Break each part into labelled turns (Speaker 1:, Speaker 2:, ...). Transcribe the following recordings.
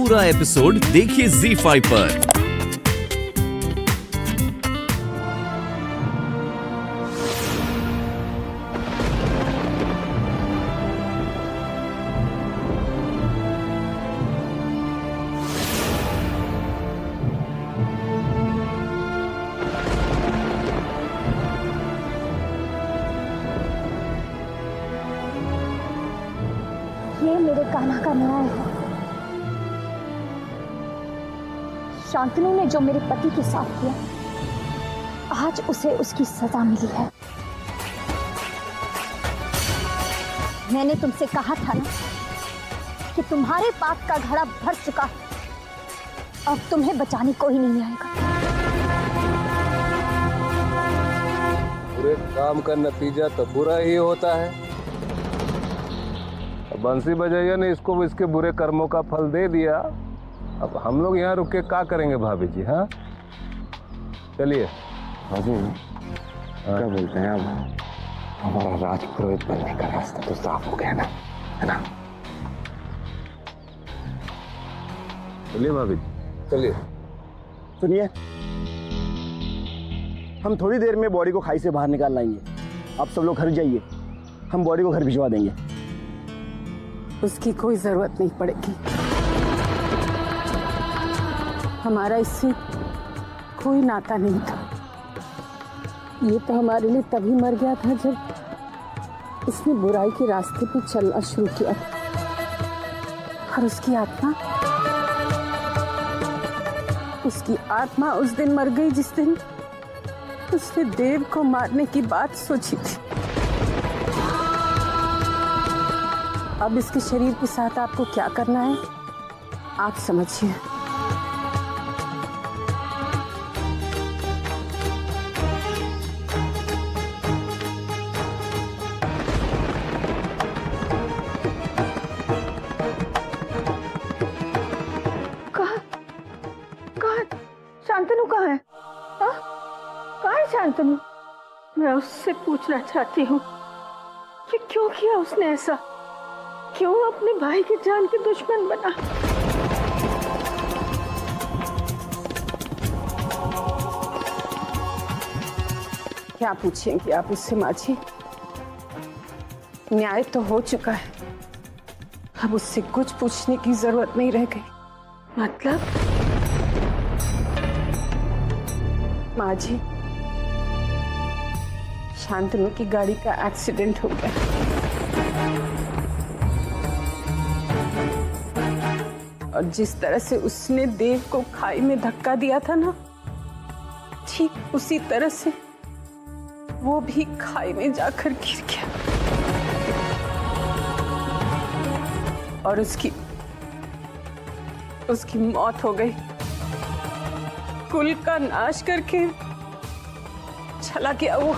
Speaker 1: पूरा एपिसोड देखिए ZEE5 पर।
Speaker 2: ये मेरे कान्हा का न्याय है। शांतनु ने जो मेरे पति के साथ किया, आज उसे उसकी सजा मिली है। मैंने तुमसे कहा था ना कि तुम्हारे पाप का घड़ा भर चुका है, अब तुम्हें बचाने कोई नहीं आएगा।
Speaker 3: बुरे काम का नतीजा तो बुरा ही होता है। बंसी बजैया ने इसको इसके बुरे कर्मों का फल दे दिया। अब हम लोग यहाँ रुक के क्या करेंगे भाभी जी? हाँ चलिए।
Speaker 4: भाभी क्या बोलते हैं, अब हमारा राजपुरोहित बनने का रास्ता तो साफ हो गया ना, है ना?
Speaker 3: चलिए भाभी जी चलिए।
Speaker 5: सुनिए, हम थोड़ी देर में बॉडी को खाई से बाहर निकाल लाएंगे। आप सब लोग घर जाइए, हम बॉडी को घर भिजवा देंगे।
Speaker 6: उसकी कोई जरूरत नहीं पड़ेगी। हमारा इससे कोई नाता नहीं था। ये तो हमारे लिए तभी मर गया था जब उसने बुराई के रास्ते पे चलना शुरू किया। और उसकी आत्मा उस दिन मर गई जिस दिन उसने देव को मारने की बात सोची थी। अब इसके शरीर के साथ आपको क्या करना है, आप समझिए।
Speaker 2: शांतनु कहाँ है? कहाँ है शांतनु?
Speaker 6: मैं उससे पूछना चाहती हूँ कि क्यों किया उसने ऐसा, क्यों अपने भाई की जान के दुश्मन बना। क्या पूछेंगे आप उससे माँ जी? न्याय तो हो चुका है, अब उससे कुछ पूछने की जरूरत नहीं रह गई। मतलब माँ जी, शांतनु की गाड़ी का एक्सीडेंट हो गया। और जिस तरह से उसने देव को खाई में धक्का दिया था ना, ठीक उसी तरह से वो भी खाई में जाकर गिर गया और उसकी मौत हो गई। कुल का नाश करके चला गया वो।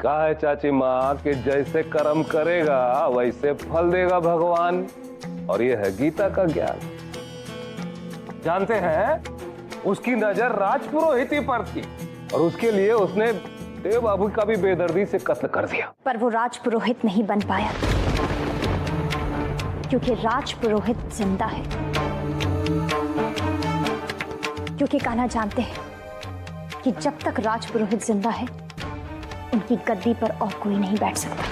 Speaker 3: कहा है चाची माँ कि जैसे कर्म करेगा वैसे फल देगा भगवान, और ये है गीता का ज्ञान। जानते हैं, उसकी नजर राजपुरोहित पर थी और उसके लिए उसने देव बाबू का भी बेदर्दी से कत्ल कर दिया।
Speaker 2: पर वो राजपुरोहित नहीं बन पाया, क्योंकि राजपुरोहित जिंदा है। क्योंकि कान्हा जानते हैं कि जब तक राजपुरोहित जिंदा है, उनकी गद्दी पर और कोई नहीं बैठ सकता।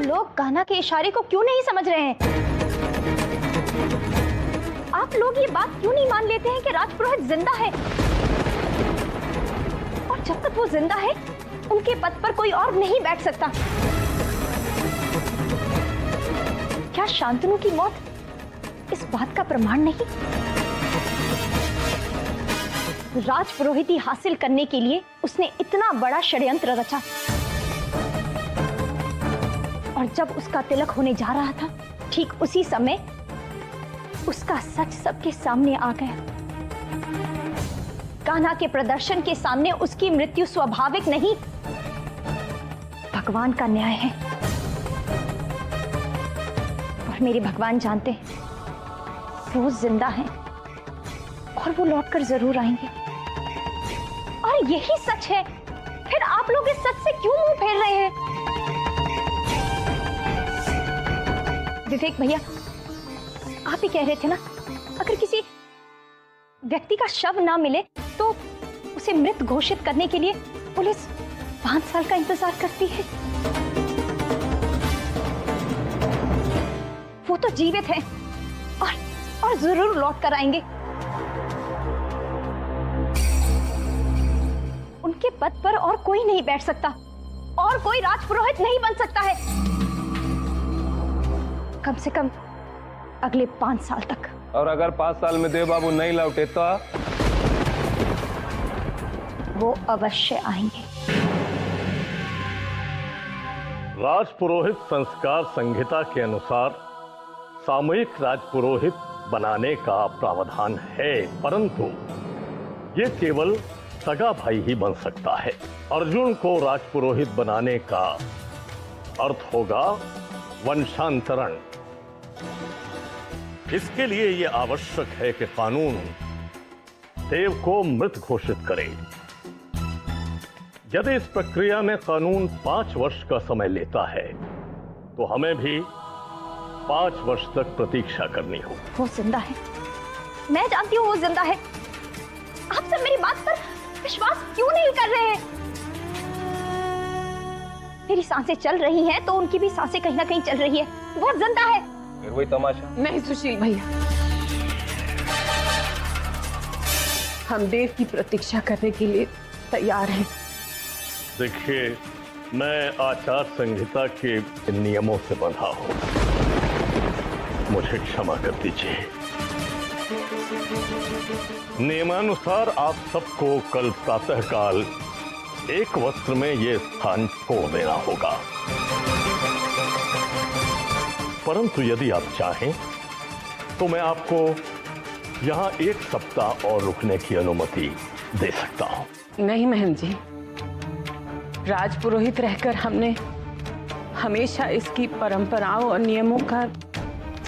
Speaker 2: लोग कान्हा के इशारे को क्यों नहीं समझ रहे हैं? आप लोग ये बात क्यों नहीं मान लेते हैं कि राजपुरोहित जिंदा है? और जब तक वो जिंदा है, उनके पद पर कोई और नहीं बैठ सकता। क्या शांतनु की मौत इस बात का प्रमाण नहीं? राजपुरोहिती हासिल करने के लिए उसने इतना बड़ा षड्यंत्र रचा, और जब उसका तिलक होने जा रहा था, ठीक उसी समय उसका सच सबके सामने आ गया। कान्हा के प्रदर्शन के सामने उसकी मृत्यु स्वाभाविक नहीं, भगवान का न्याय है। और मेरे भगवान जानते हैं वो जिंदा हैं और वो लौटकर जरूर आएंगे। और यही सच है, फिर आप लोग इस सच से क्यों मुंह फेर रहे हैं? विवेक भैया, आप ही कह रहे थे ना, अगर किसी व्यक्ति का शव ना मिले तो उसे मृत घोषित करने के लिए पुलिस 5 साल का इंतजार करती है। वो तो जीवित हैं और जरूर लौट कर आएंगे। उनके पद पर और कोई नहीं बैठ सकता और कोई राजपुरोहित नहीं बन सकता है, कम से कम अगले 5 साल तक।
Speaker 3: और अगर 5 साल में देव बाबू नहीं लौटे तो
Speaker 2: वो अवश्य आएंगे।
Speaker 7: राजपुरोहित संस्कार संहिता के अनुसार सामूहिक राजपुरोहित बनाने का प्रावधान है, परंतु ये केवल सगा भाई ही बन सकता है। अर्जुन को राजपुरोहित बनाने का अर्थ होगा वंशांतरण। इसके लिए यह आवश्यक है कि कानून देव को मृत घोषित करे। यदि इस प्रक्रिया में कानून 5 वर्ष का समय लेता है तो हमें भी 5 वर्ष तक प्रतीक्षा करनी होगी।
Speaker 2: वो जिंदा है, मैं जानती हूँ वो जिंदा है। आप सब मेरी बात पर विश्वास क्यों नहीं कर रहे हैं? मेरी सांसें चल रही हैं तो उनकी भी सांसें कहीं ना कहीं चल रही है। वो जिंदा है।
Speaker 3: फिर वही तमाशा।
Speaker 6: नहीं सुशील भैया, हम देव की प्रतीक्षा करने के लिए तैयार हैं।
Speaker 7: देखिए, मैं आचार संहिता के नियमों से बंधा हूं, मुझे क्षमा कर दीजिए। नियमानुसार आप सबको कल प्रातःकाल एक वस्त्र में ये स्थान छोड़ देना होगा, परंतु यदि आप चाहें तो मैं आपको यहां 1 सप्ताह और रुकने की अनुमति दे सकता हूं।
Speaker 6: नहीं महन जी, राजपुरोहित रहकर हमने हमेशा इसकी परंपराओं और नियमों का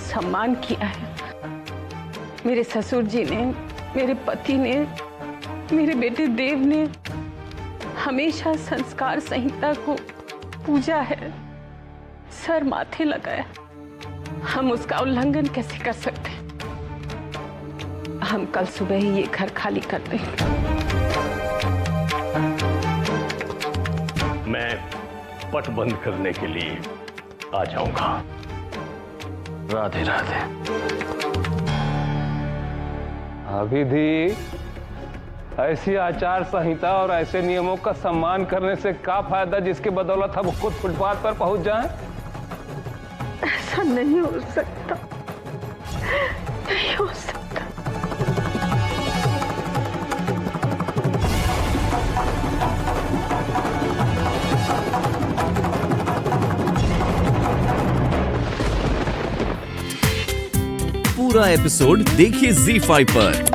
Speaker 6: सम्मान किया है। मेरे ससुर जी ने, मेरे पति ने, मेरे बेटे देव ने हमेशा संस्कार संहिता को पूजा है, सर माथे लगाया। हम उसका उल्लंघन कैसे कर सकते हैं? हम कल सुबह ही ये घर खाली कर देंगे।
Speaker 7: मैं पट बंद करने के लिए आ जाऊंगा। राधे राधे।
Speaker 3: अभिधि, ऐसी आचार संहिता और ऐसे नियमों का सम्मान करने से क्या फायदा जिसके बदौलत हम खुद फुटपाथ पर पहुंच जाएं?
Speaker 6: ऐसा नहीं हो सकता, नहीं हो सकता।
Speaker 1: पूरा एपिसोड देखिए ZEE5 पर।